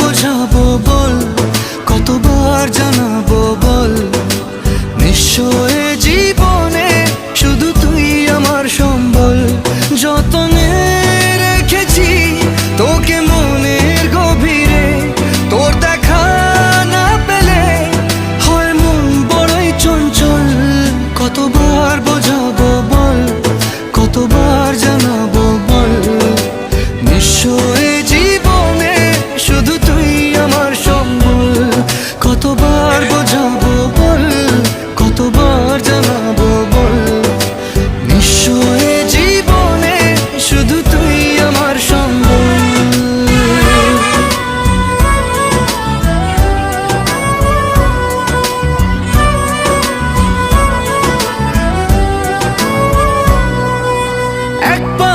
বোঝাবো বল, কতবার জানাবো বল, নিঃস্ব এ জীবনে শুধু তুই আমার সম্বল। যতনে রেখেছি তোকে মনের গভীরে, তোর দেখা না পেলে হয় মন বড়ই চঞ্চল। কতবার বোঝাবো বল, কতবার জানাবো বল, নিঃস্ব এ জীবনে শুধু তুই আমার সম্বল। কতবার বোঝাবো বল, কতবার জানাবো বল, নিঃস্ব এ জীবনে শুধু তুই আমার সম্বল। একবার